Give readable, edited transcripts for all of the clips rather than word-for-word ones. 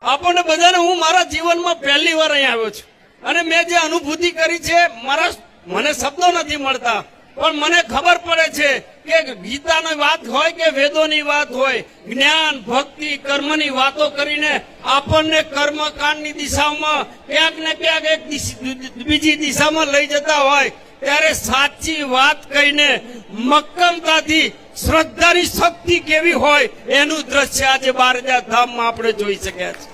આપણને બધાને હું મારા જીવનમાં પહેલી વાર અહીં આવ્યો છું અને મેં જે અનુભૂતિ કરી છે મને શબ્દો નથી મળતા, પણ મને ખબર પડે છે કે ગીતાની વાત હોય કે વેદોની વાત હોય, જ્ઞાન ભક્તિ કર્મની વાતો કરીને આપણને કર્મકાંડની દિશામાં ક્યાંક ને ક્યાંક એક બીજી દિશામાં લઈ જતા હોય, ત્યારે સાચી વાત કહીને મક્કમતાથી શ્રદ્ધાની શક્તિ કેવી હોય એનું દ્રશ્ય આજે બારજા ધામમાં આપણે જોઈ શક્યા છે।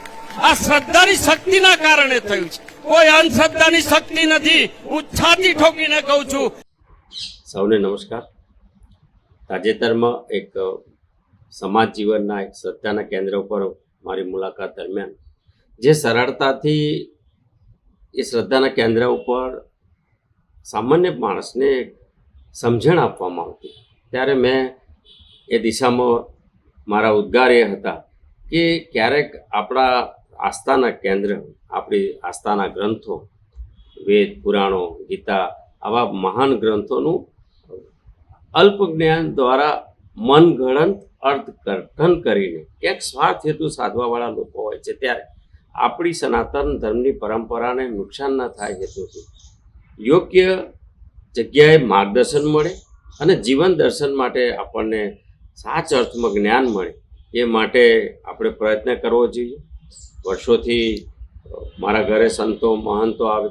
આ શ્રદ્ધાની શક્તિના કારણે થયું છે, કોઈ અંધશ્રદ્ધાની શક્તિ નથી। હું છાતી ઠોકીને કહું છું। સૌને નમસ્કાર। તાજેતરમાં એક સમાજ જીવનના એક શ્રદ્ધાના કેન્દ્ર ઉપર મારી મુલાકાત દરમિયાન જે સરળતાથી એ શ્રદ્ધાના કેન્દ્ર ઉપર સામાન્ય માણસને સમજણ આપવામાં આવતી, ત્યારે મેં એ દિશામાં મારા ઉદ્ગાર એ હતા કે ક્યારેક આપણા આસ્થાના કેન્દ્ર, આપણી આસ્થાના ગ્રંથો, વેદ પુરાણો, ગીતા, આવા મહાન ગ્રંથોનું અલ્પ જ્ઞાન દ્વારા મનગણત અર્થઘટન કરીને ક્યાંક સ્વાર્થ હેતુ સાધવાવાળા લોકો હોય છે, ત્યારે આપણી સનાતન ધર્મની પરંપરાને નુકસાન ન થાય હેતુથી યોગ્ય જગ્યાએ માર્ગદર્શન મળે અને જીવન દર્શન માટે આપણને સાચા અર્થમાં જ્ઞાન મળે, એ માટે આપણે પ્રયત્ન કરવો જોઈએ। વર્ષોથી મારા ઘરે સંતો મહંતો આવે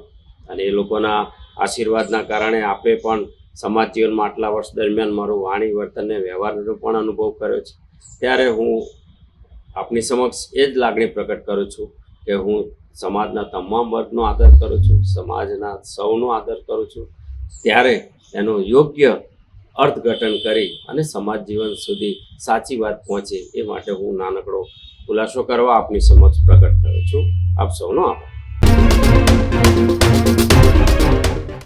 અને એ લોકોના આશીર્વાદના કારણે આપે પણ સમાજ જીવનમાં આટલા વર્ષ દરમિયાન મારું વાણી વર્તન અને વ્યવહારનો પણ અનુભવ કર્યો છે। ત્યારે હું આપની સમક્ષ એ જ લાગણી પ્રકટ કરું છું કે હું સમાજના તમામ વર્ગનો આદર કરું છું, સમાજના સૌનો આદર કરું છું, ત્યારે એનું યોગ્ય અર્થઘટન કરી અને સમાજ જીવન સુધી સાચી વાત પહોંચે એ માટે હું નાનકડો ખુલાસો કરવા આપની સમક્ષ પ્રકટ થયો છું। આપ સૌનો આભાર।